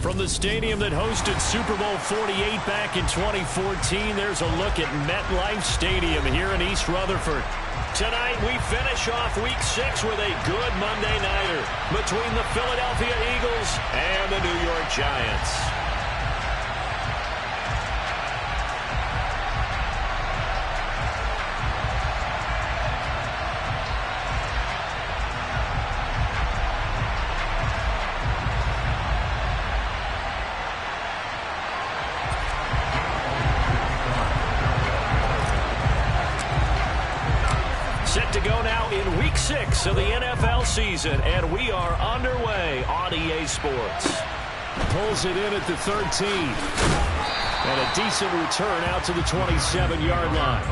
From the stadium that hosted Super Bowl 48 back in 2014, there's a look at MetLife Stadium here in East Rutherford. Tonight, we finish off Week 6 with a good Monday nighter between the Philadelphia Eagles and the New York Giants. Set to go now in Week 6 of the NFL season, and we are underway on EA Sports. Pulls it in at the 13. And a decent return out to the 27-yard line.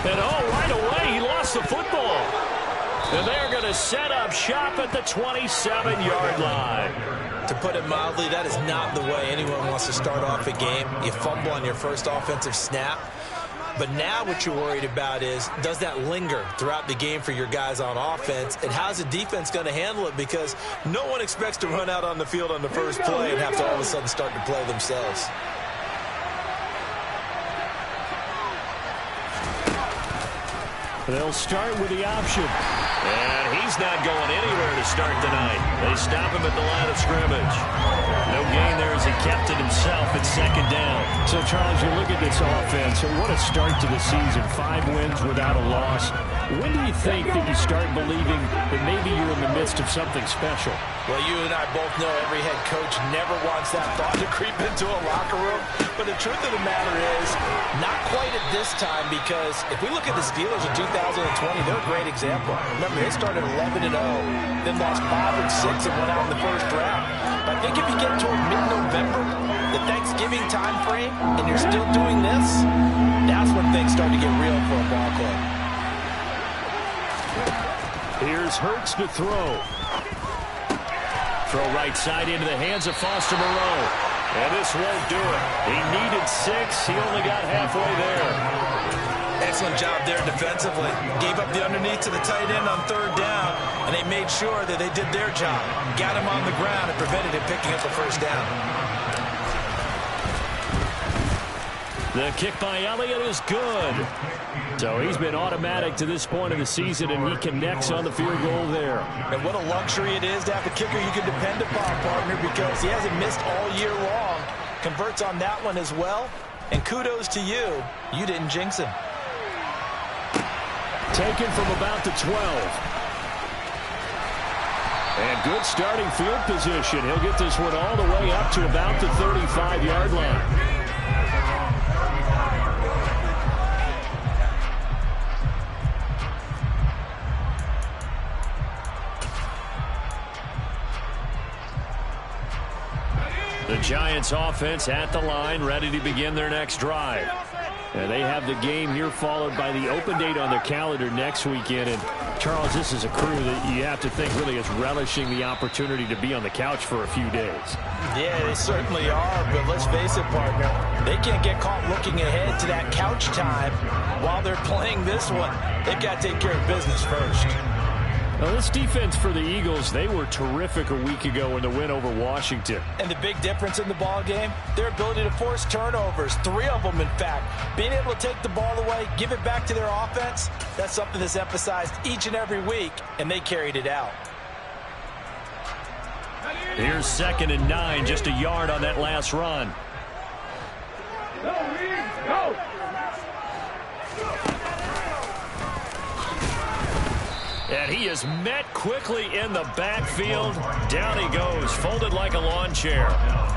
And right away, he lost the football. And they're going to set up shop at the 27-yard line. To put it mildly, that is not the way anyone wants to start off a game. You fumble on your first offensive snap. But now what you're worried about is, does that linger throughout the game for your guys on offense? And how's the defense going to handle it? Because no one expects to run out on the field on the first play and have to all of a sudden start to play themselves. They'll start with the option. And he's not going anywhere to start tonight. They stop him at the line of scrimmage. No gain there as he kept it himself at second down. So, Charles, you look at this offense, and what a start to the season. 5 wins without a loss. When do you think that you start believing that maybe you're in the midst of something special? Well, you and I both know every head coach never wants that thought to creep into a locker room. But the truth of the matter is, not quite at this time, because if we look at the Steelers in 2020, they're a great example. Remember, they started 11-0, then lost 5-6 and went out in the first round. But I think if you get toward mid-November, the Thanksgiving time frame, and you're still doing this, that's when things start to get real for a ball club. Here's Hurts to throw. Throw right side into the hands of Foster Moreau. And this won't do it. He needed 6. He only got halfway there. Excellent job there defensively. Gave up the underneath to the tight end on third down, and they made sure that they did their job. Got him on the ground and prevented him picking up a first down. The kick by Elliott is good. So he's been automatic to this point of the season, and he connects on the field goal there. And what a luxury it is to have a kicker you can depend upon, partner, because he hasn't missed all year long. Converts on that one as well. And kudos to you. You didn't jinx him. Taken from about the 12. And good starting field position. He'll get this one all the way up to about the 35-yard line. The Giants offense at the line, ready to begin their next drive. And they have the game here followed by the open date on their calendar next weekend. And Charles, this is a crew that you have to think really is relishing the opportunity to be on the couch for a few days. Yeah, they certainly are, but let's face it, partner. They can't get caught looking ahead to that couch time while they're playing this one. They've got to take care of business first. Well, this defense for the Eagles, they were terrific a week ago in the win over Washington. And the big difference in the ball game, their ability to force turnovers, 3 of them in fact. Being able to take the ball away, give it back to their offense, that's something that's emphasized each and every week, and they carried it out. Here's 2nd and 9, just a yard on that last run. Go! And he is met quickly in the backfield. Down he goes, folded like a lawn chair.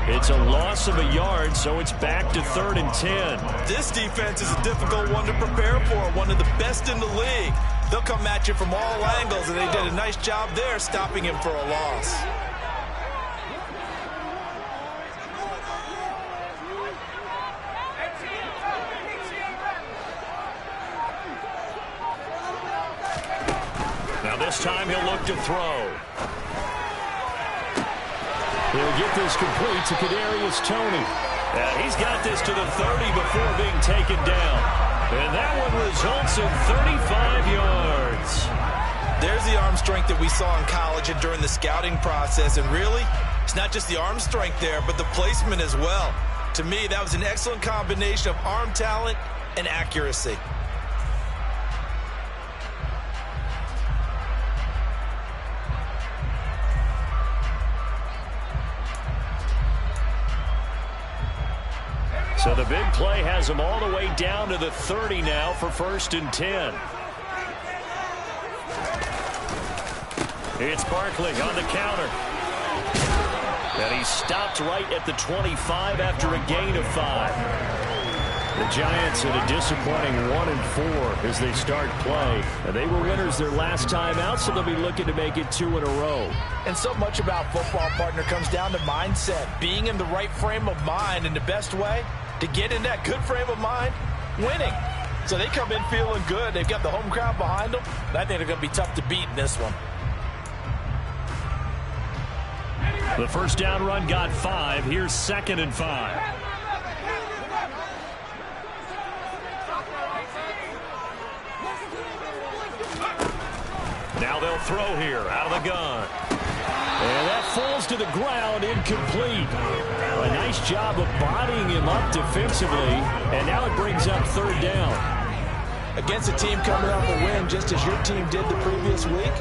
It's a loss of a yard, so it's back to 3rd and 10. This defense is a difficult one to prepare for, one of the best in the league. They'll come at you from all angles, and they did a nice job there stopping him for a loss. Now this time he'll look to throw. He'll get this complete to Kadarius Toney. He's got this to the 30 before being taken down. And that one results in 35 yards. There's the arm strength that we saw in college and during the scouting process. And really, it's not just the arm strength there, but the placement as well. To me, that was an excellent combination of arm talent and accuracy. So the big play has him all the way down to the 30 now for 1st and 10. It's Barkley on the counter. And he's stopped right at the 25 after a gain of 5. The Giants at a disappointing 1-4 as they start play. They were winners their last time out, so they'll be looking to make it 2 in a row. And so much about football, partner, comes down to mindset. Being in the right frame of mind, and the best way to get in that good frame of mind, winning. So they come in feeling good. They've got the home crowd behind them. And I think they're going to be tough to beat in this one. The first down run got 5. Here's 2nd and 5. Now they'll throw here out of the gun. And that falls to the ground, incomplete. A nice job of bodying him up defensively. And now it brings up 3rd down. Against a team coming off a win just as your team did the previous week,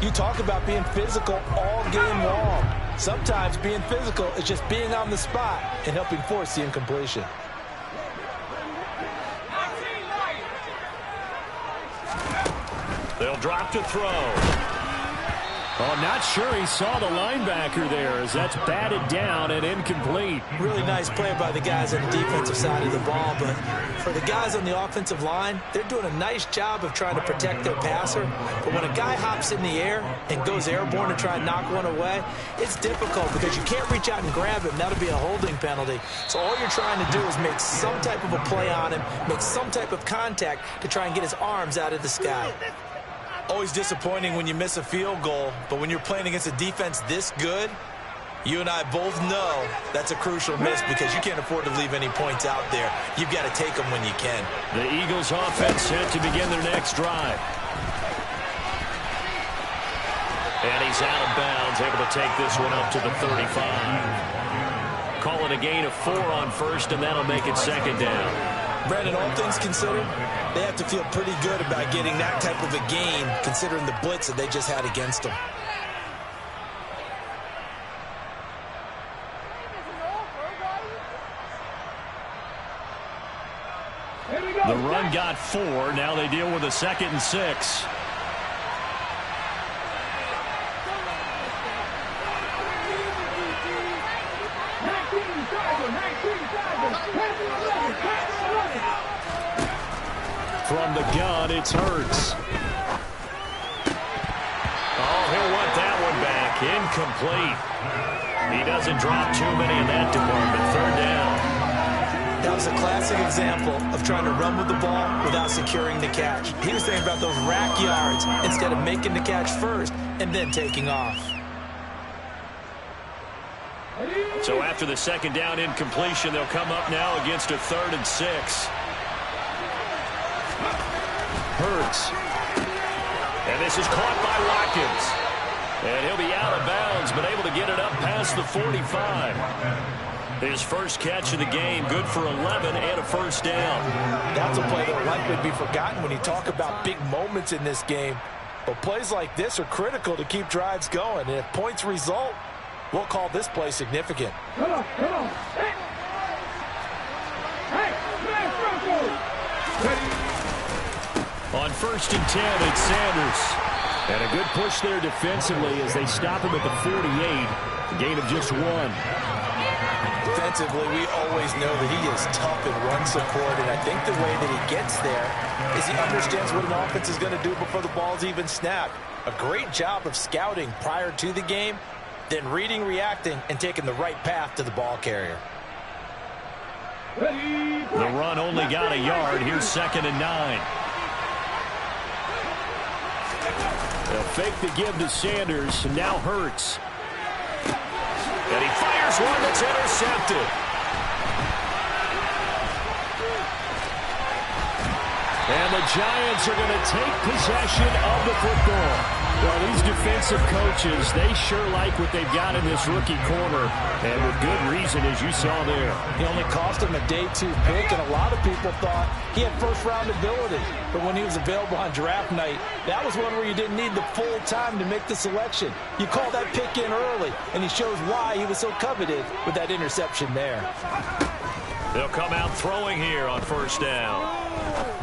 you talk about being physical all game long. Sometimes being physical is just being on the spot and helping force the incompletion. They'll drop to throw. Oh, I'm not sure he saw the linebacker there as that's batted down and incomplete. Really nice play by the guys on the defensive side of the ball, but for the guys on the offensive line, they're doing a nice job of trying to protect their passer. But when a guy hops in the air and goes airborne to try and knock one away, it's difficult because you can't reach out and grab him. That'll be a holding penalty. So all you're trying to do is make some type of a play on him, make some type of contact to try and get his arms out of the sky. Always disappointing when you miss a field goal, but when you're playing against a defense this good, you and I both know that's a crucial miss because you can't afford to leave any points out there. You've got to take them when you can. The Eagles offense set to begin their next drive. And he's out of bounds, able to take this one up to the 35. Call it a gain of 4 on 1st, and that'll make it 2nd down. Brandon, all things considered, they have to feel pretty good about getting that type of a gain considering the blitz that they just had against them. The run got 4. Now they deal with a 2nd and 6. From the gun, it's Hurts. Oh, he'll want that one back. Incomplete. He doesn't drop too many in that department. 3rd down. That was a classic example of trying to run with the ball without securing the catch. He was thinking about those rack yards instead of making the catch first and then taking off. So after the 2nd down incompletion, they'll come up now against a 3rd and 6. Hurts. And this is caught by Watkins. And he'll be out of bounds, but able to get it up past the 45. His first catch of the game, good for 11 and a 1st down. That's a play that will likely be forgotten when you talk about big moments in this game. But plays like this are critical to keep drives going. And if points result, we'll call this play significant. Come on. Hey, On 1st and 10, it's Sanders. And a good push there defensively as they stop him at the 48. A gain of just 1. Defensively, we always know that he is tough in run support, and I think the way that he gets there is he understands what an offense is going to do before the ball's even snapped. A great job of scouting prior to the game, then reading, reacting, and taking the right path to the ball carrier. The run only got a yard. Here's 2nd and 9. They'll fake the give to Sanders. Now Hurts. And he fires one that's intercepted. And the Giants are going to take possession of the football. Well, these defensive coaches, they sure like what they've got in this rookie corner. And with good reason, as you saw there. He only cost him a day 2 pick, and a lot of people thought he had first-round ability. But when he was available on draft night, that was one where you didn't need the full time to make the selection. You call that pick in early, and he shows why he was so coveted with that interception there. They'll come out throwing here on first down.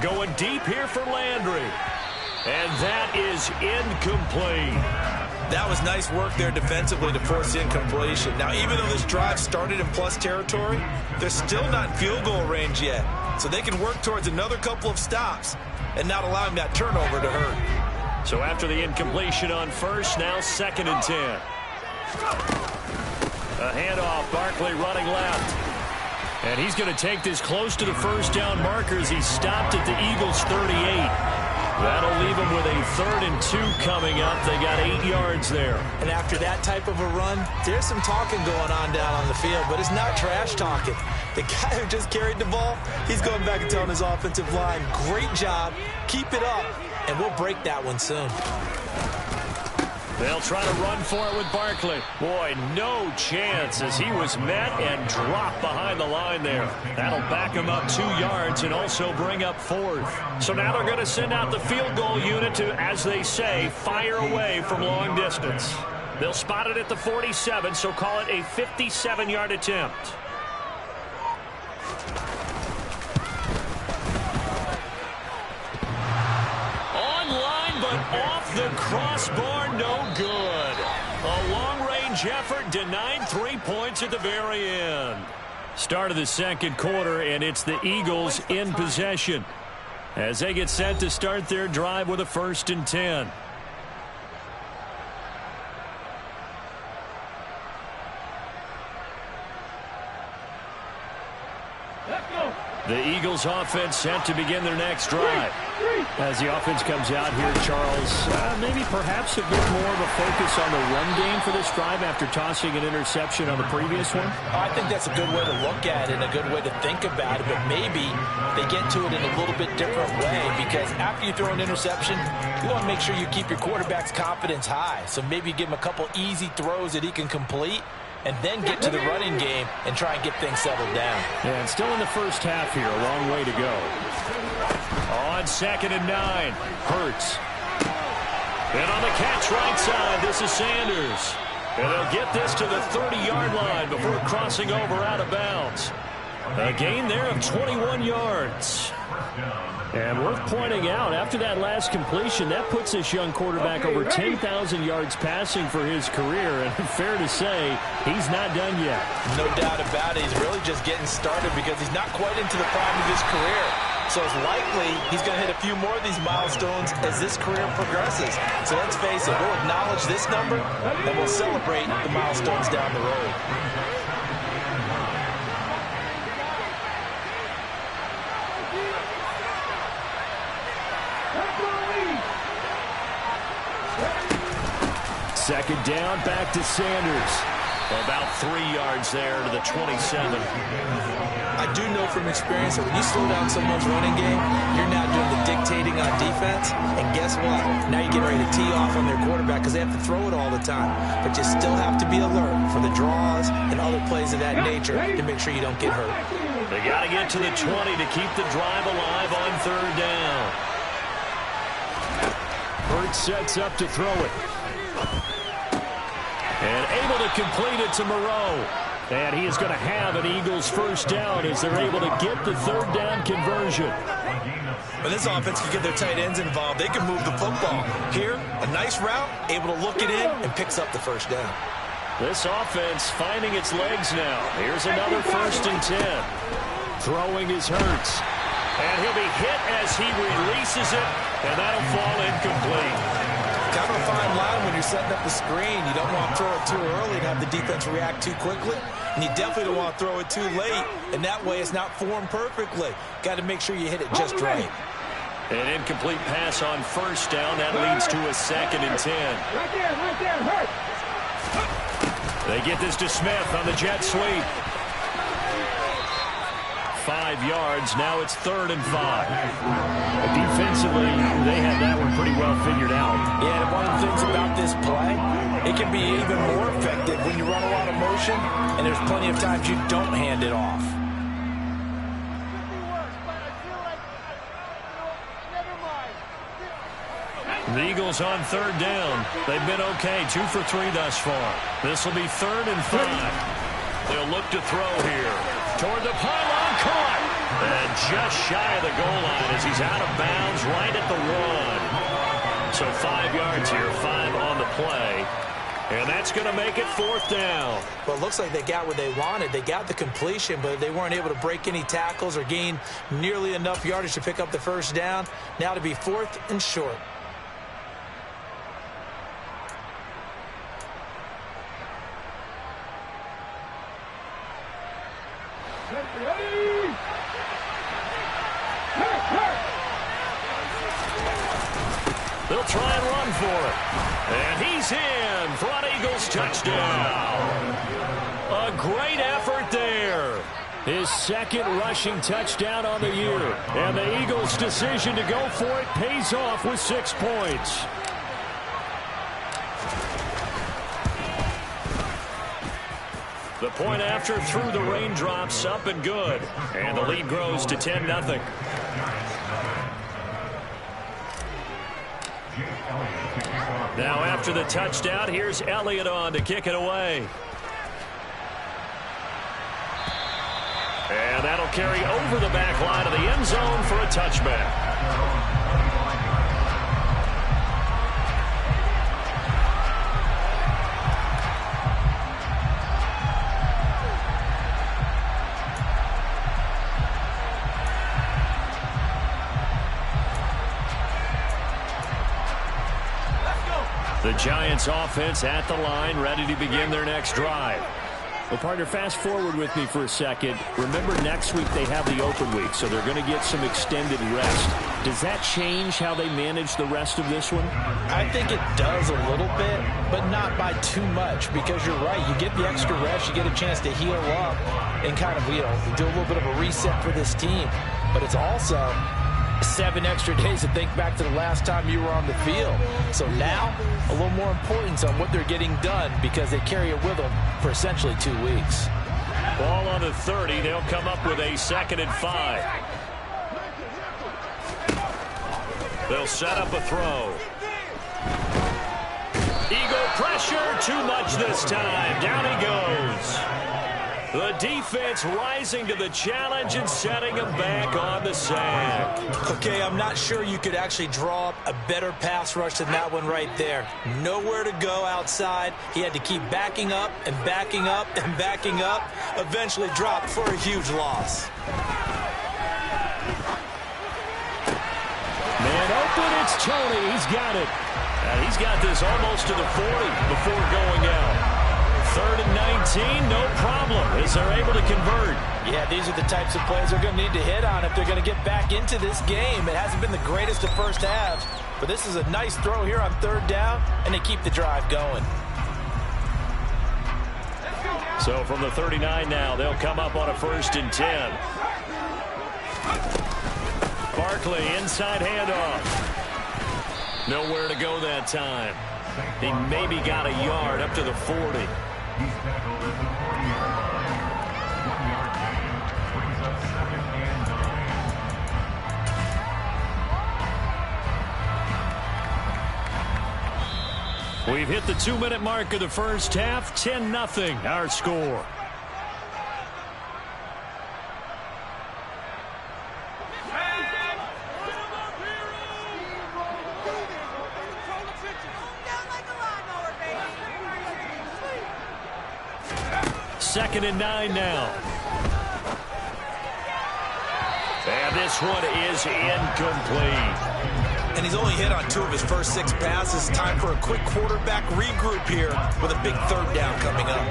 Going deep here for Landry. And that is incomplete. That was nice work there defensively to force incompletion. Now, even though this drive started in plus territory, they're still not in field goal range yet. So they can work towards another couple of stops and not allowing that turnover to hurt. So after the incompletion on first, now 2nd and 10. A handoff, Barkley running left. And he's going to take this close to the first down markers. He stopped at the Eagles' 38. That'll leave them with a 3rd and 2 coming up. They got 8 yards there. And after that type of a run, there's some talking going on down on the field, but it's not trash talking. The guy who just carried the ball, he's going back and telling his offensive line, great job, keep it up, and we'll break that one soon. They'll try to run for it with Barkley. Boy, no chance as he was met and dropped behind the line there. That'll back him up 2 yards and also bring up 4th. So now they're going to send out the field goal unit to, as they say, fire away from long distance. They'll spot it at the 47, so call it a 57-yard attempt. Off the crossbar, no good. A long-range effort denied 3 points at the very end. Start of the second quarter, and it's the Eagles in possession as they get set to start their drive with a 1st and 10. The Eagles offense set to begin their next drive. As the offense comes out here, Charles, maybe perhaps a bit more of a focus on the run game for this drive after tossing an interception on the previous one? I think that's a good way to look at it, a good way to think about it, but maybe they get to it in a little bit different way because after you throw an interception, you want to make sure you keep your quarterback's confidence high. So maybe give him a couple easy throws that he can complete, and then get to the running game and try and get things settled down. Yeah, and still in the first half here, a long way to go. On 2nd and 9, Hurts. And on the catch right side, this is Sanders. And they'll get this to the 30-yard line before crossing over out of bounds. A gain there of 21 yards. And worth pointing out, after that last completion, that puts this young quarterback over 10,000 yards passing for his career. And fair to say, he's not done yet. No doubt about it. He's really just getting started because he's not quite into the prime of his career. So it's likely he's going to hit a few more of these milestones as this career progresses. So let's face it, we'll acknowledge this number, and we'll celebrate the milestones down the road. Second down, back to Sanders. About 3 yards there to the 27. I do know from experience that when you slow down someone's running game, you're now doing the dictating on defense. And guess what? Now you're getting ready to tee off on their quarterback because they have to throw it all the time. But you still have to be alert for the draws and other plays of that nature to make sure you don't get hurt. They got to get to the 20 to keep the drive alive on 3rd down. Hurts sets up to throw it. And able to complete it to Moreau. And he is going to have an Eagles first down as they're able to get the 3rd down conversion. When this offense can get their tight ends involved, they can move the football. Here, a nice route, able to look it in, and picks up the first down. This offense finding its legs now. Here's another 1st and 10. Throwing is Hurts. And he'll be hit as he releases it, and that'll fall incomplete. Kind of a fine line when you're setting up the screen. You don't want to throw it too early and have the defense react too quickly. And you definitely don't want to throw it too late. And that way it's not formed perfectly. Got to make sure you hit it just right. An incomplete pass on first down. That leads to a 2nd and 10. Right there, hurt. They get this to Smith on the jet sweep. 5 yards. Now it's 3rd and 5. Defensively, they had that one pretty well figured out. Yeah, and one of the things about this play, it can be even more effective when you run a lot of motion, and there's plenty of times you don't hand it off. The Eagles on 3rd down. They've been okay, 2 for 3 thus far. This will be 3rd and 5. They'll look to throw here. Toward the pylon, caught. And just shy of the goal line as he's out of bounds right at the 1. So 5 yards here, 5 on the play. And that's going to make it 4th down. Well, it looks like they got what they wanted. They got the completion, but they weren't able to break any tackles or gain nearly enough yardage to pick up the first down. Now to be 4th and short. They'll try and run for it. And he's in for an Eagles touchdown. A great effort there. His 2nd rushing touchdown on the year. And the Eagles' decision to go for it pays off with 6 points. The point after through the raindrops, up and good. And the lead grows to 10-0. Now after the touchdown, here's Elliott on to kick it away. And that'll carry over the back line of the end zone for a touchback. The Giants offense at the line, ready to begin their next drive. Well, partner, fast forward with me for a second. Remember, next week they have the open week, so they're going to get some extended rest. Does that change how they manage the rest of this one? I think it does a little bit, but not by too much, because you're right. You get the extra rest, you get a chance to heal up and kind of, do a little bit of a reset for this team. But it's also 7 extra days to think back to the last time you were on the field. So now, a little more importance on what they're getting done because they carry it with them for essentially 2 weeks. Ball on the 30. They'll come up with a 2nd and 5. They'll set up a throw. Eagle pressure, too much this time. Down he goes. The defense rising to the challenge and setting him back on the sack. Okay, I'm not sure you could actually draw up a better pass rush than that one right there. Nowhere to go outside. He had to keep backing up and backing up and backing up. Eventually dropped for a huge loss. Man open, it's Tony. He's got it. And he's got this almost to the 40 before going out. 3rd and 19, no problem, as they're able to convert. Yeah, these are the types of plays they're going to need to hit on if they're going to get back into this game. It hasn't been the greatest of first halves, but this is a nice throw here on 3rd down, and they keep the drive going. So from the 39 now, they'll come up on a 1st and 10. Barkley, inside handoff. Nowhere to go that time. He maybe got a yard up to the 40. We've hit the 2-minute mark of the first half. 10-0 our score. Second and 9 now. And this one is incomplete. And he's only hit on 2 of his first 6 passes. Time for a quick quarterback regroup here with a big 3rd down coming up.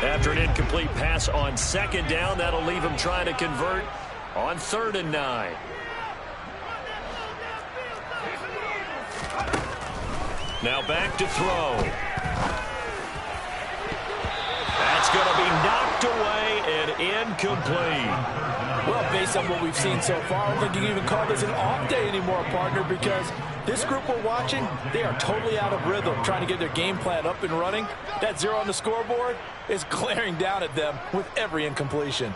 After an incomplete pass on second down, that'll leave him trying to convert on 3rd and 9. Now back to throw. That's going to be knocked away and incomplete. Well, based on what we've seen so far, I don't think you can even call this an off day anymore, partner, because this group we're watching, they are totally out of rhythm, trying to get their game plan up and running. That 0 on the scoreboard is glaring down at them with every incompletion.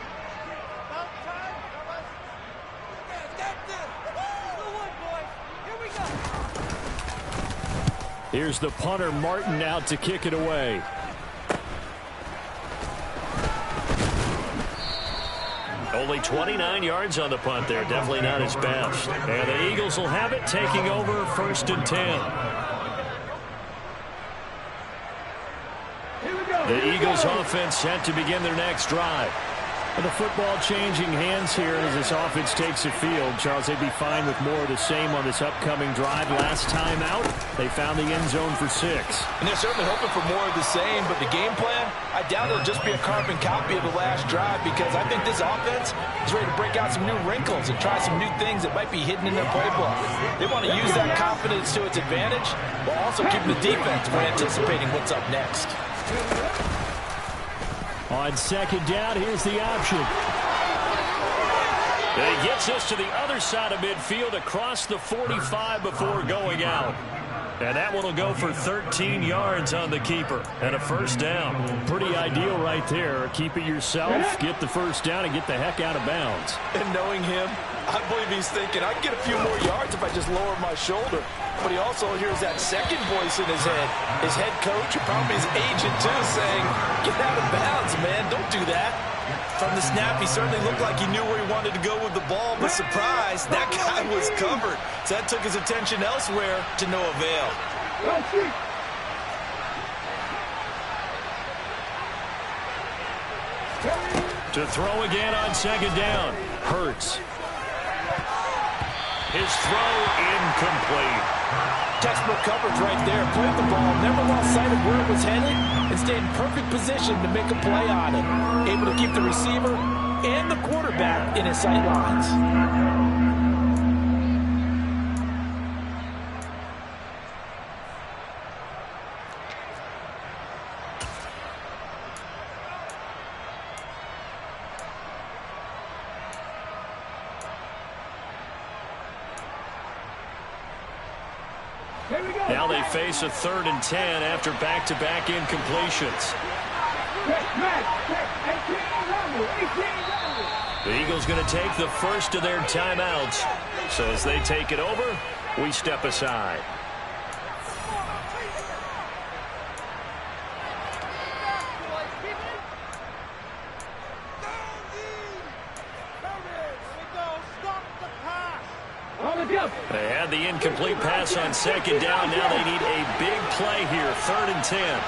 Here's the punter, Martin, out to kick it away. Only 29 yards on the punt there. Definitely not his best. And the Eagles will have it, taking over 1st and 10. The Eagles offense set to begin their next drive. And the football changing hands here as this offense takes the field. Charles, they'd be fine with more of the same on this upcoming drive. Last time out, they found the end zone for 6. And they're certainly hoping for more of the same, but the game plan, I doubt it'll just be a carbon copy of the last drive, because I think this offense is ready to break out some new wrinkles and try some new things that might be hidden in their playbook. They want to use that confidence to its advantage while also keeping the defense when anticipating what's up next. On 2nd down, here's the option. And he gets us to the other side of midfield across the 45 before going out. And that one will go for 13 yards on the keeper and a 1st down. Pretty ideal right there. Keep it yourself, get the 1st down, and get the heck out of bounds. And knowing him, I believe he's thinking, I can get a few more yards if I just lower my shoulder. But he also hears that second voice in his head. His head coach, or probably his agent too, saying, get out of bounds, man. Don't do that. From the snap, he certainly looked like he knew where he wanted to go with the ball, but surprise, that guy was covered. So that took his attention elsewhere to no avail. To throw again on 2nd down. Hurts. His throw incomplete. Textbook coverage right there. Played the ball, never lost sight of where it was headed, and stayed in perfect position to make a play on it. Able to keep the receiver and the quarterback in his sight lines. Now they face a 3rd and 10 after back-to-back incompletions. The Eagles going to take the first of their timeouts. So as they take it over, we step aside. They had the incomplete pass on 2nd down. Now they need a big play here. 3rd and 10.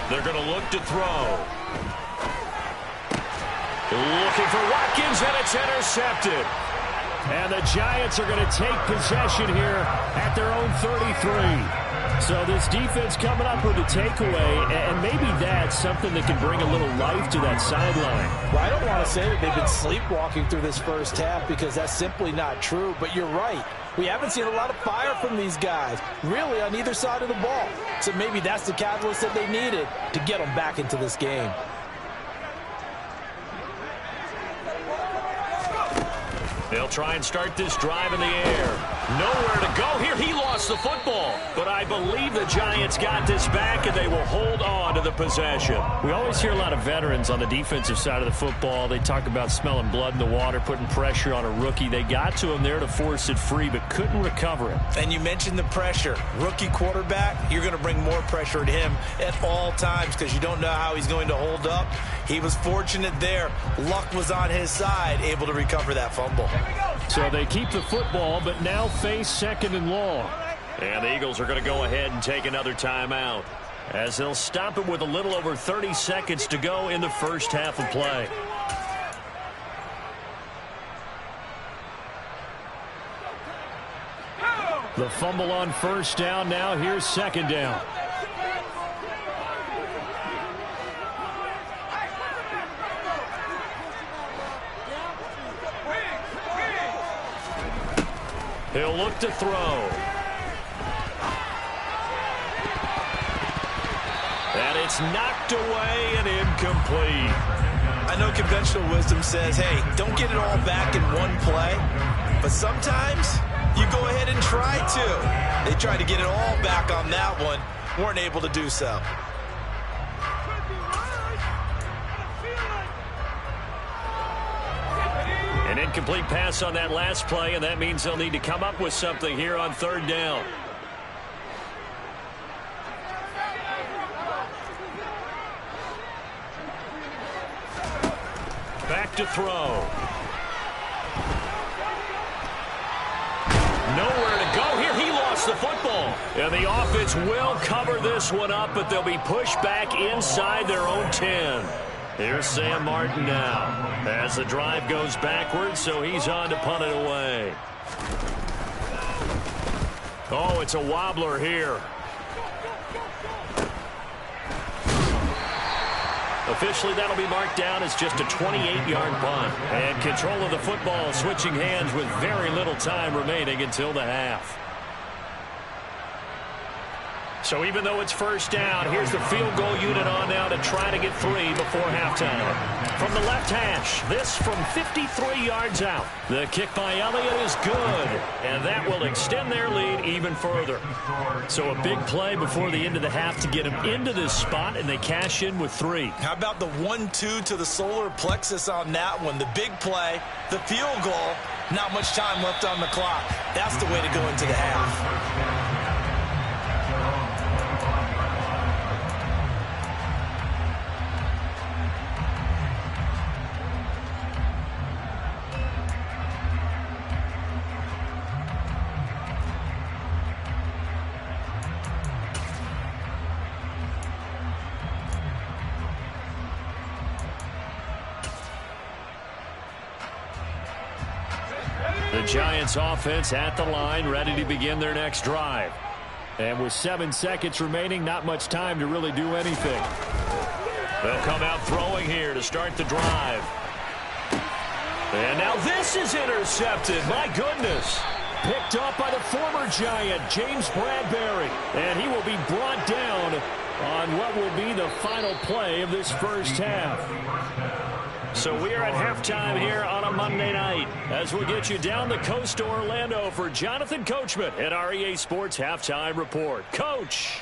They're going to look to throw. Looking for Watkins, and it's intercepted. And the Giants are going to take possession here at their own 33. So this defense coming up with a takeaway, and maybe that's something that can bring a little life to that sideline. Well, I don't want to say that they've been sleepwalking through this first half, because that's simply not true, but you're right. We haven't seen a lot of fire from these guys, really, on either side of the ball. So maybe that's the catalyst that they needed to get them back into this game. They'll try and start this drive in the air. Nowhere to go here. He lost the football. But I believe the Giants got this back, and they will hold on to the possession. We always hear a lot of veterans on the defensive side of the football. They talk about smelling blood in the water, putting pressure on a rookie. They got to him there to force it free, but couldn't recover it. And you mentioned the pressure. Rookie quarterback, you're going to bring more pressure at him at all times, because you don't know how he's going to hold up. He was fortunate there. Luck was on his side, able to recover that fumble. So they keep the football, but now face 2nd and long. And the Eagles are going to go ahead and take another timeout, as they'll stop it with a little over 30 seconds to go in the first half of play. The fumble on first down. Now here's second down. He'll look to throw. And it's knocked away and incomplete. I know conventional wisdom says, hey, don't get it all back in one play. But sometimes you go ahead and try to. They tried to get it all back on that one. Weren't able to do so. An incomplete pass on that last play, and that means they'll need to come up with something here on third down. Back to throw. Nowhere to go here. He lost the football. And the offense will cover this one up, but they'll be pushed back inside their own 10. Here's Sam Martin now as the drive goes backwards, so he's on to punt it away. Oh, it's a wobbler here. Officially, that'll be marked down as just a 28-yard punt. And control of the football switching hands with very little time remaining until the half. So even though it's first down, here's the field goal unit on now to try to get 3 before halftime. From the left hash, this from 53 yards out. The kick by Elliott is good, and that will extend their lead even further. So a big play before the end of the half to get them into this spot, and they cash in with 3. How about the 1-2 to the solar plexus on that one? The big play, the field goal, not much time left on the clock. That's the way to go into the half. The Giants offense at the line, ready to begin their next drive. And with 7 seconds remaining, not much time to really do anything. They'll come out throwing here to start the drive. And now this is intercepted. My goodness. Picked up by the former Giant, James Bradbury. And he will be brought down on what will be the final play of this first half. So we are at halftime here on a Monday night as we get you down the coast to Orlando for Jonathan Coachman at our EA Sports Halftime Report. Coach.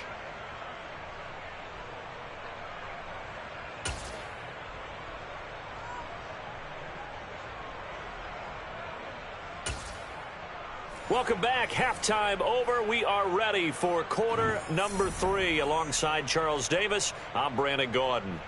Welcome back. Halftime over. We are ready for quarter number 3. Alongside Charles Davis, I'm Brandon Gaudin.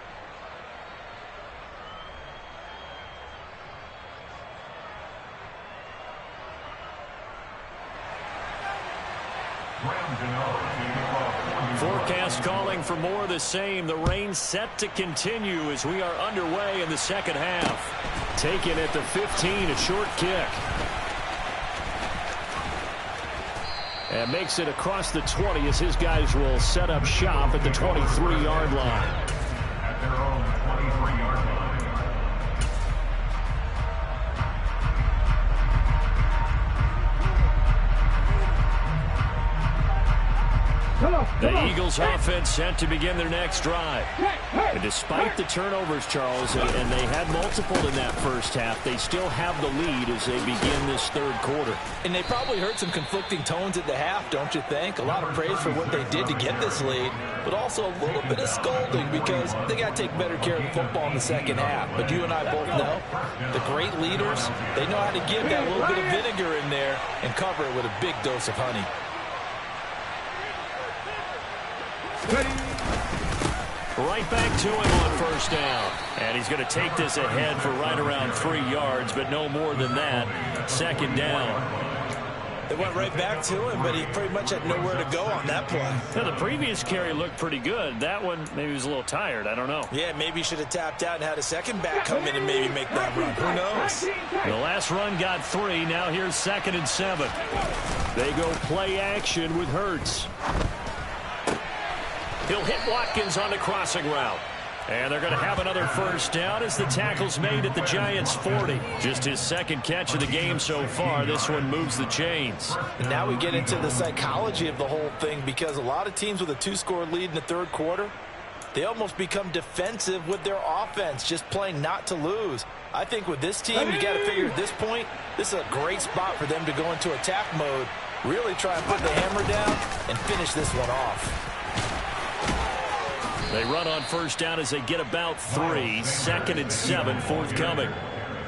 Forecast calling for more of the same. The rain set to continue as we are underway in the second half. Taken at the 15, a short kick. And makes it across the 20 as his guys will set up shop at the 23-yard line. At their own 23-yard line. The Eagles offense set to begin their next drive. And despite the turnovers, Charles, and they had multiple in that first half, they still have the lead as they begin this third quarter. And they probably heard some conflicting tones at the half, don't you think? A lot of praise for what they did to get this lead, but also a little bit of scolding because they got to take better care of the football in the second half. But you and I both know the great leaders, they know how to give that little bit of vinegar in there and cover it with a big dose of honey. Right back to him on first down. And he's going to take this ahead for right around 3 yards, but no more than that. Second down. They went right back to him, but he pretty much had nowhere to go on that play. Now, the previous carry looked pretty good. That one, maybe he was a little tired. I don't know. Yeah, maybe he should have tapped out and had a second back come in and maybe make that run. Who knows? The last run got 3. Now here's 2nd and 7. They go play action with Hurts. He'll hit Watkins on the crossing route. And they're going to have another first down as the tackle's made at the Giants' 40. Just his 2nd catch of the game so far. This one moves the chains. And now we get into the psychology of the whole thing, because a lot of teams with a 2-score lead in the 3rd quarter, they almost become defensive with their offense, just playing not to lose. I think with this team, you got to figure at this point, this is a great spot for them to go into attack mode, really try and put the hammer down and finish this one off. They run on first down as they get about 3. 2nd and 7 forthcoming.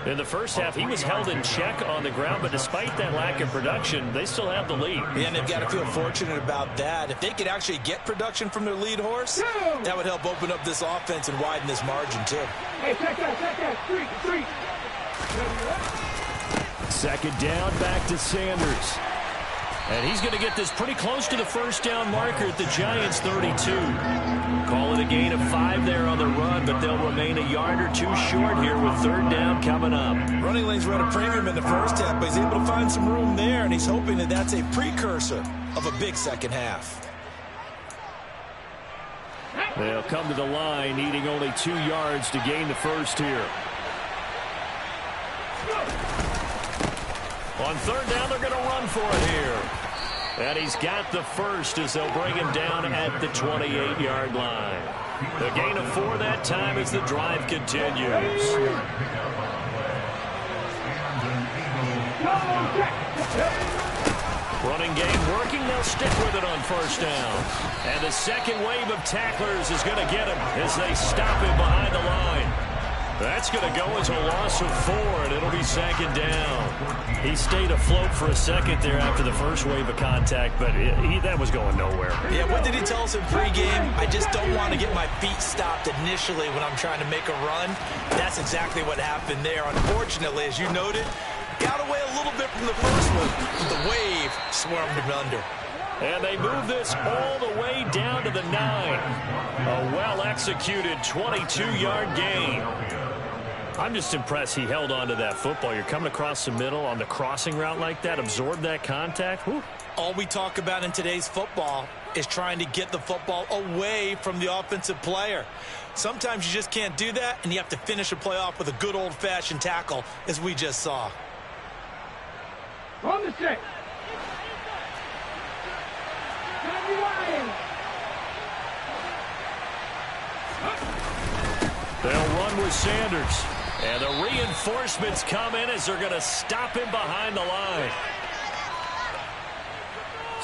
In the first half, he was held in check on the ground, but despite that lack of production, they still have the lead. Yeah, and they've got to feel fortunate about that. If they could actually get production from their lead horse, that would help open up this offense and widen this margin, too. Hey, check that. 3. 2nd down, back to Sanders. And he's going to get this pretty close to the first down marker at the Giants' 32. Call it a gain of 5 there on the run, but they'll remain a yard or 2 short here with 3rd down coming up. Running lanes run a premium in the first half, but he's able to find some room there, and he's hoping that that's a precursor of a big second half. They'll come to the line, needing only 2 yards to gain the first here. On 3rd down, they're going to run for it here. And he's got the first as they'll bring him down at the 28-yard line. The gain of 4 that time as the drive continues. Running game working. They'll stick with it on first down. And the second wave of tacklers is going to get him as they stop him behind the line. That's going to go as a loss of 4, and it'll be 2nd down. He stayed afloat for a second there after the first wave of contact, but that was going nowhere. Yeah, what did he tell us in pregame? I just don't want to get my feet stopped initially when I'm trying to make a run. That's exactly what happened there. Unfortunately, as you noted, got away a little bit from the first one, but the wave swarmed him under. And they move this all the way down to the 9. A well-executed 22-yard gain. I'm just impressed he held on to that football. You're coming across the middle on the crossing route like that, absorb that contact. Whew. All we talk about in today's football is trying to get the football away from the offensive player. Sometimes you just can't do that, and you have to finish a play off with a good old-fashioned tackle, as we just saw. On the 6. They'll run with Sanders. And the reinforcements come in as they're going to stop him behind the line.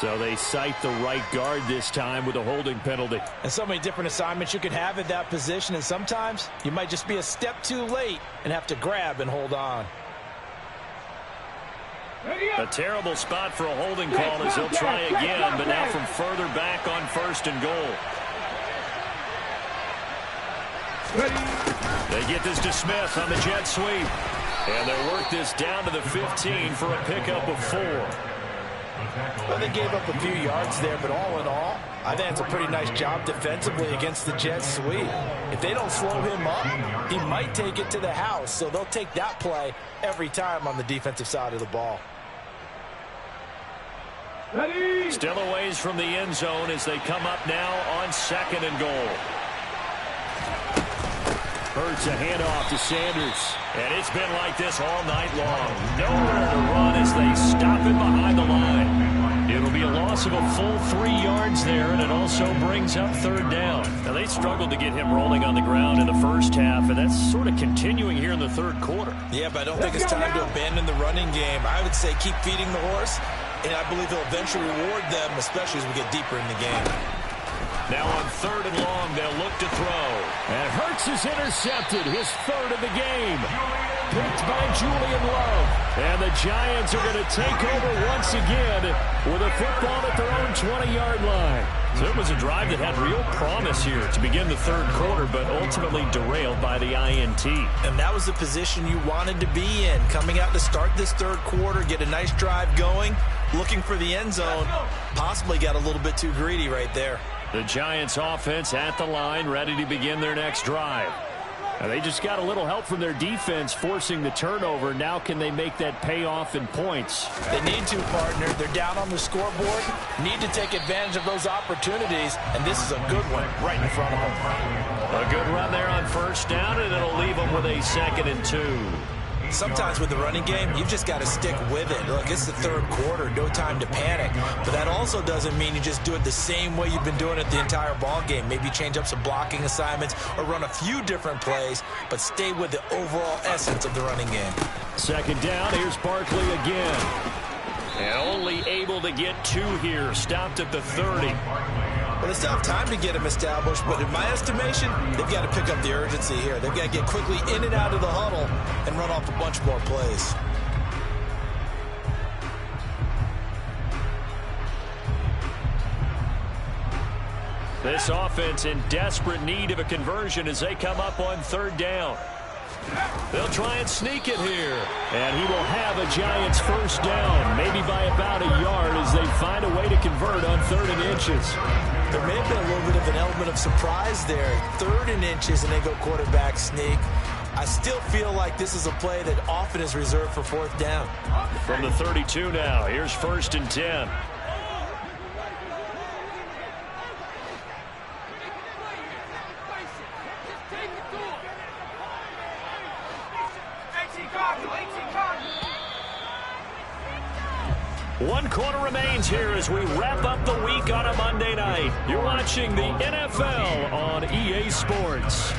So they cite the right guard this time with a holding penalty. And so many different assignments you could have at that position, and sometimes you might just be a step too late and have to grab and hold on. A terrible spot for a holding call as he'll try again, but now from further back on 1st and goal. They get this to Smith on the jet sweep. And they'll work this down to the 15 for a pickup of 4. Well, they gave up a few yards there, but all in all, I think it's a pretty nice job defensively against the jet sweep. If they don't slow him up, he might take it to the house, so they'll take that play every time on the defensive side of the ball. Still a ways from the end zone as they come up now on 2nd and goal. Hurts a handoff to Sanders. And it's been like this all night long. Nowhere to run as they stop him behind the line. It'll be a loss of a full 3 yards there, and it also brings up 3rd down. Now, they struggled to get him rolling on the ground in the first half, and that's sort of continuing here in the 3rd quarter. Yeah, but I don't think it's time to abandon the running game. I would say keep feeding the horse, and I believe he'll eventually reward them, especially as we get deeper in the game. Now on 3rd and long, they'll look to throw. And Hurts is intercepted, his 3rd of the game. Picked by Julian Love. And the Giants are going to take over once again with a football at their own 20-yard line. So it was a drive that had real promise here to begin the third quarter, but ultimately derailed by the INT. And that was the position you wanted to be in. Coming out to start this third quarter, get a nice drive going, looking for the end zone. Possibly got a little bit too greedy right there. The Giants offense at the line, ready to begin their next drive. And they just got a little help from their defense forcing the turnover. Now can they make that pay off in points? They need to, partner. They're down on the scoreboard. Need to take advantage of those opportunities, and this is a good one right in front of them. A good run there on first down, and it'll leave them with a 2nd and 2. Sometimes with the running game, you've just got to stick with it. Look, it's the third quarter, no time to panic. But that also doesn't mean you just do it the same way you've been doing it the entire ball game. Maybe change up some blocking assignments or run a few different plays, but stay with the overall essence of the running game. 2nd down, here's Barkley again. And only able to get 2 here, stopped at the 30. Well, they still have time to get him established, but in my estimation, they've got to pick up the urgency here. They've got to get quickly in and out of the huddle and run off a bunch more plays. This offense in desperate need of a conversion as they come up on 3rd down. They'll try and sneak it here. And he will have a Giants first down, maybe by about a yard as they find a way to convert on 3rd and inches. There may have been a little bit of an element of surprise there. 3rd and inches, and they go quarterback sneak. I still feel like this is a play that often is reserved for 4th down. From the 32 now, here's 1st and 10. One quarter remains here as we wrap up the week on a Monday night. You're watching the NFL on EA Sports.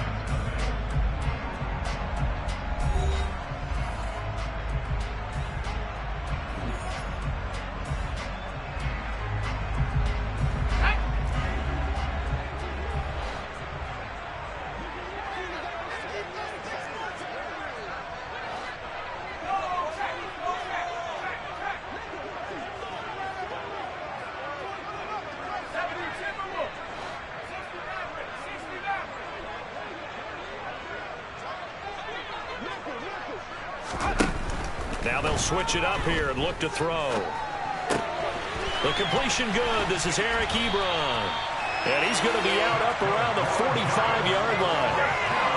Now they'll switch it up here and look to throw. The completion good. This is Eric Ebron. And he's going to be up around the 45-yard line.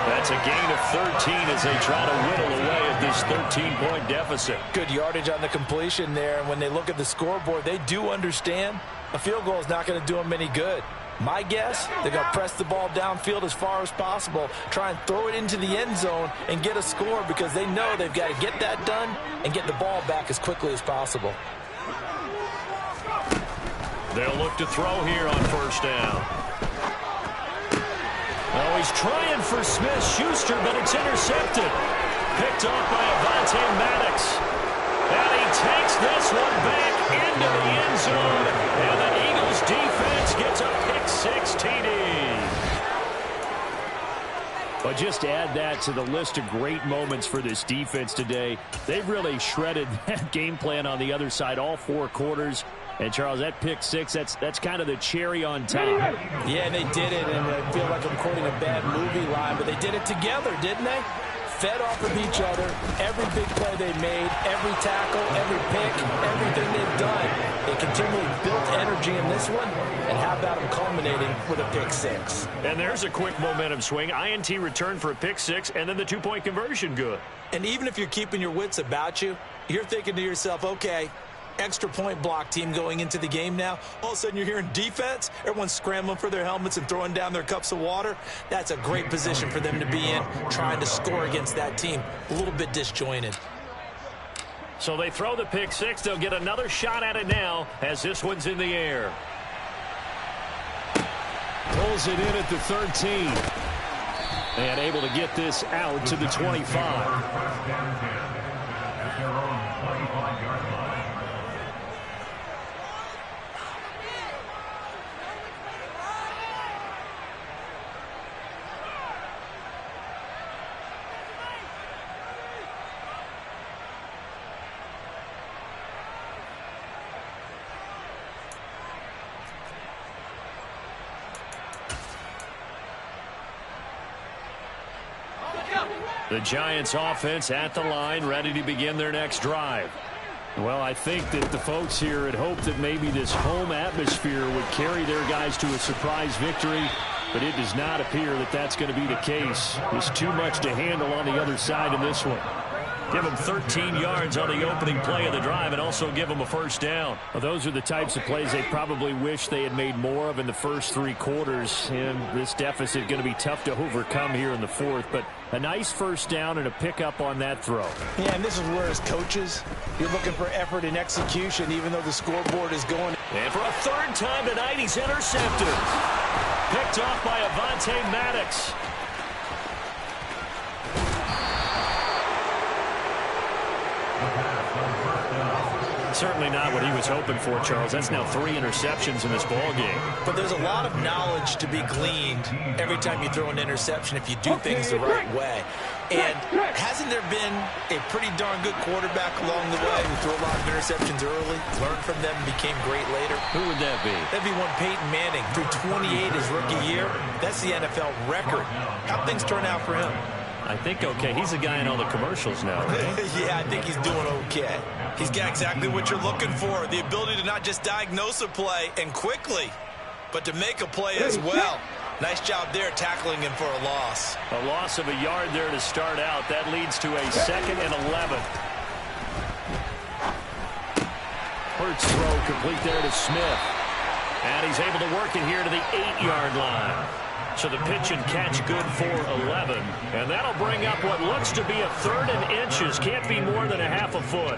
That's a gain of 13 as they try to whittle away at this 13-point deficit. Good yardage on the completion there. And when they look at the scoreboard, they do understand a field goal is not going to do them any good. My guess, they're going to press the ball downfield as far as possible, try and throw it into the end zone and get a score because they know they've got to get that done and get the ball back as quickly as possible. They'll look to throw here on first down. Oh, he's trying for Smith-Schuster, but it's intercepted. Picked off by Avonte Maddox. And he takes this one back into the end zone. And the Eagles defense gets a pick-6 TD. But just to add that to the list of great moments for this defense today, they've really shredded that game plan on the other side all 4 quarters. And, Charles, that pick-6, that's kind of the cherry on top. Yeah, and they did it, and I feel like I'm quoting a bad movie line, but they did it together, didn't they? Fed off of each other, every big play they made, every tackle, every pick, everything they've done. They continually built energy in this one, and how about them culminating with a pick-6? And there's a quick momentum swing. INT return for a pick-6, and then the 2-point conversion good. And even if you're keeping your wits about you, you're thinking to yourself, okay, extra point block team going into the game now. All of a sudden you're hearing defense. Everyone's scrambling for their helmets and throwing down their cups of water. That's a great position for them to be in, trying to score against that team. A little bit disjointed. So they throw the pick-6. They'll get another shot at it now as this one's in the air. Pulls it in at the 13. And able to get this out to the 25. The Giants offense at the line, ready to begin their next drive. Well, I think that the folks here had hoped that maybe this home atmosphere would carry their guys to a surprise victory, but it does not appear that that's going to be the case. There's too much to handle on the other side in this one. Give them 13 yards on the opening play of the drive and also give them a first down. Well, those are the types of plays they probably wish they had made more of in the first 3 quarters. And this deficit going to be tough to overcome here in the fourth. But a nice first down and a pickup on that throw. Yeah, and this is where as coaches, you're looking for effort and execution, even though the scoreboard is going. And for a third time tonight, he's intercepted. Picked off by Avonte Maddox. Certainly not what he was hoping for, Charles. That's now 3 interceptions in this ball game. But there's a lot of knowledge to be gleaned every time you throw an interception if you do things the right way. And hasn't there been a pretty darn good quarterback along the way who threw a lot of interceptions early, learned from them, and became great later? Who would that be? That'd be one Peyton Manning. Threw 28 his rookie year. That's the NFL record. How'd things turn out for him? I think okay. He's a guy in all the commercials now. Yeah, I think he's doing okay. He's got exactly what you're looking for, the ability to not just diagnose a play and quickly, but to make a play as well. Nice job there tackling him for a loss. A loss of a yard there to start out. That leads to a 2nd and 11. Hurts throw complete there to Smith. And he's able to work it here to the 8-yard line. So the pitch and catch good for 11. And that'll bring up what looks to be a 3rd and inches. Can't be more than a half a foot.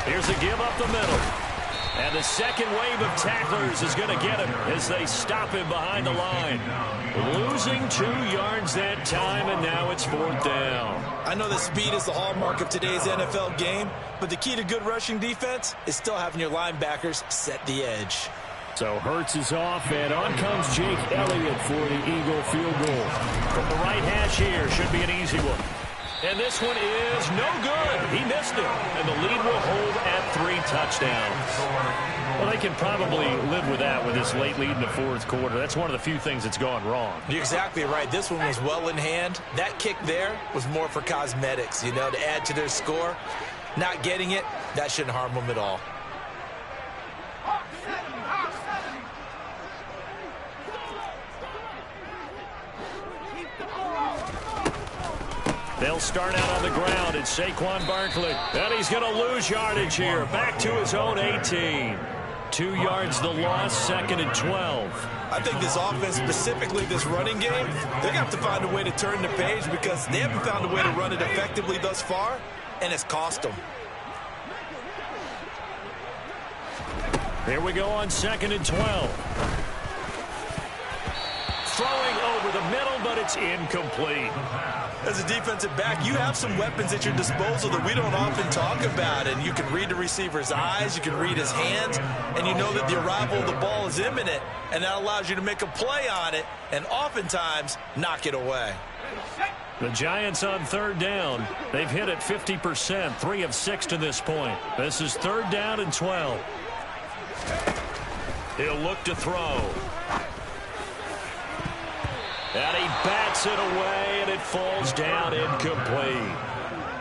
Here's a give up the middle. And the second wave of tacklers is going to get him as they stop him behind the line. Losing 2 yards that time, and now it's 4th down. I know that speed is the hallmark of today's NFL game, but the key to good rushing defense is still having your linebackers set the edge. So Hurts is off, and on comes Jake Elliott for the Eagle field goal. From the right hash here, should be an easy one. And this one is no good. He missed it. And the lead will hold at 3 touchdowns. Well, they can probably live with that with this late lead in the 4th quarter. That's one of the few things that's gone wrong. You're exactly right. This one was well in hand. That kick there was more for cosmetics, to add to their score. Not getting it, that shouldn't harm them at all. They'll start out on the ground. It's Saquon Barkley. And he's going to lose yardage here. Back to his own 18. 2 yards the loss, 2nd and 12. I think this offense, specifically this running game, they're going to have to find a way to turn the page because they haven't found a way to run it effectively thus far, and it's cost them. Here we go on 2nd and 12. Throwing over the middle, but it's incomplete. As a defensive back, you have some weapons at your disposal that we don't often talk about. And you can read the receiver's eyes, you can read his hands, and you know that the arrival of the ball is imminent. And that allows you to make a play on it and oftentimes knock it away. The Giants on 3rd down. They've hit it 50%, 3 of 6 to this point. This is 3rd down and 12. He'll look to throw. And he bats it away, and it falls down incomplete.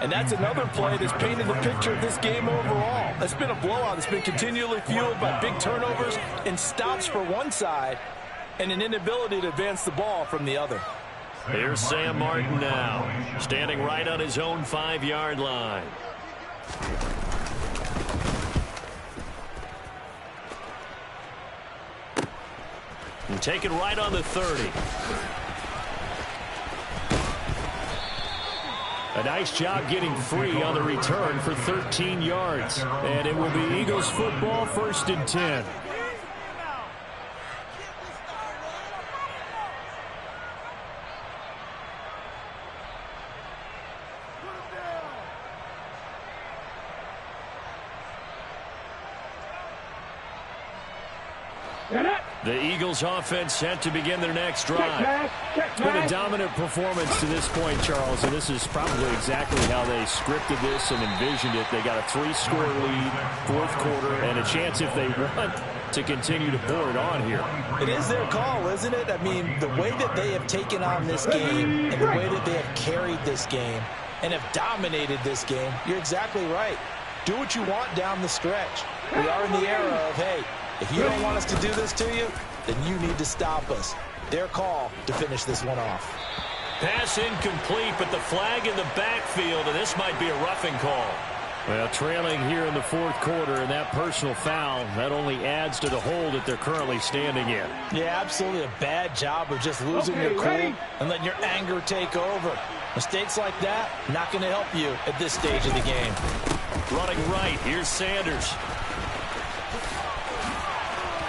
And that's another play that's painted the picture of this game overall. It's been a blowout. It's been continually fueled by big turnovers and stops for one side and an inability to advance the ball from the other. Here's Sam Martin now, standing right on his own 5-yard line. And take it right on the 30. A nice job getting free on the return for 13 yards. And it will be Eagles football, 1st and 10. The Eagles offense set to begin their next drive. It's been a dominant performance to this point, Charles, and this is probably exactly how they scripted this and envisioned it. They got a 3-score lead, fourth quarter, and a chance if they want to continue to pour it on here. It is their call, isn't it? I mean, the way that they have taken on this game and the way that they have carried this game and have dominated this game, you're exactly right. Do what you want down the stretch. We are in the era of, hey, if you don't want us to do this to you, then you need to stop us. Their call to finish this one off. Pass incomplete, but the flag in the backfield, and this might be a roughing call. Well, trailing here in the fourth quarter, and that personal foul, that only adds to the hole that they're currently standing in. Yeah, absolutely a bad job of just losing your cool and letting your anger take over. Mistakes like that, not going to help you at this stage of the game. Running right, here's Sanders.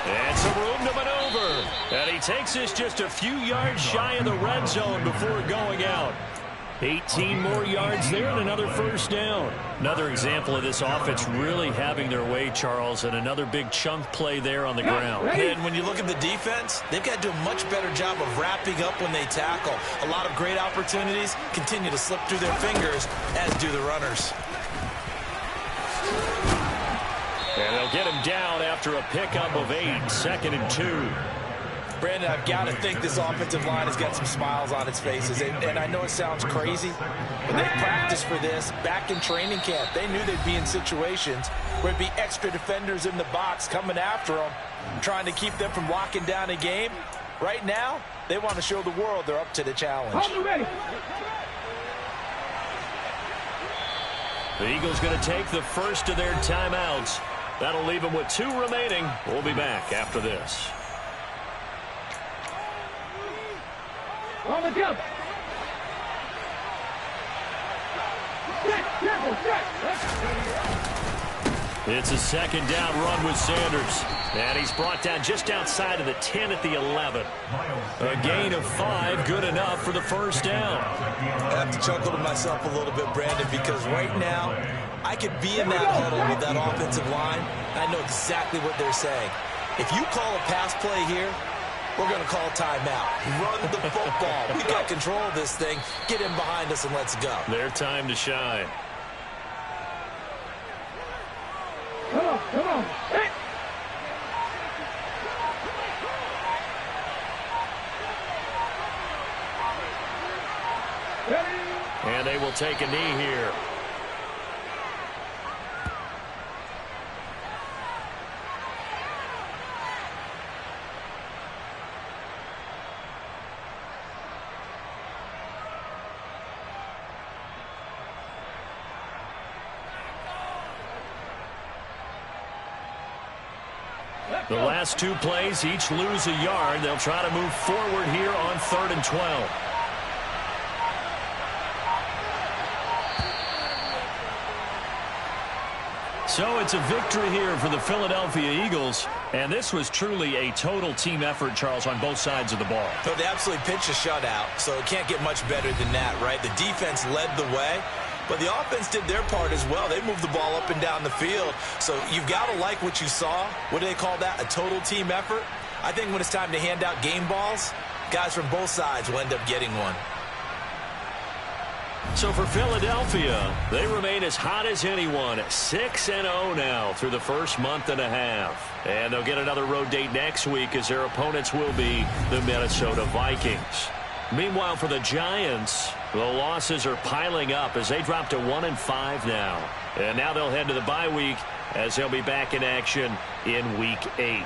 And some room to maneuver. And he takes this just a few yards shy of the red zone before going out. 18 more yards there and another first down. Another example of this offense really having their way, Charles, and another big chunk play there on the ground. And when you look at the defense, they've got to do a much better job of wrapping up when they tackle. A lot of great opportunities continue to slip through their fingers, as do the runners. And they'll get him down after a pickup of 8, 2nd and 2. Brandon, I've got to think this offensive line has got some smiles on its faces. And I know it sounds crazy, but they practiced for this back in training camp. They knew they'd be in situations where there'd be extra defenders in the box coming after them, trying to keep them from locking down a game. Right now, they want to show the world they're up to the challenge. The Eagles going to take the first of their timeouts. That'll leave them with 2 remaining. We'll be back after this. On the jump. It's a 2nd down run with Sanders. And he's brought down just outside of the 10 at the 11. A gain of 5, good enough for the first down. I have to chuckle to myself a little bit, Brandon, because right now I could be in that huddle with that offensive line. I know exactly what they're saying. If you call a pass play here, we're going to call timeout. Run the football. We got control of this thing. Get in behind us and let's go. Their time to shine. Come on, come on. Hey. And they will take a knee here. The last 2 plays, each lose a yard. They'll try to move forward here on 3rd and 12. So it's a victory here for the Philadelphia Eagles. And this was truly a total team effort, Charles, on both sides of the ball. So they absolutely pitched a shutout, so it can't get much better than that, right? The defense led the way. But the offense did their part as well. They moved the ball up and down the field. So you've got to like what you saw. What do they call that? A total team effort? I think when it's time to hand out game balls, guys from both sides will end up getting one. So for Philadelphia, they remain as hot as anyone. 6-0 now through the first month and a half. And they'll get another road date next week as their opponents will be the Minnesota Vikings. Meanwhile, for the Giants, the losses are piling up as they drop to 1-5 now. And now they'll head to the bye week as they'll be back in action in Week 8.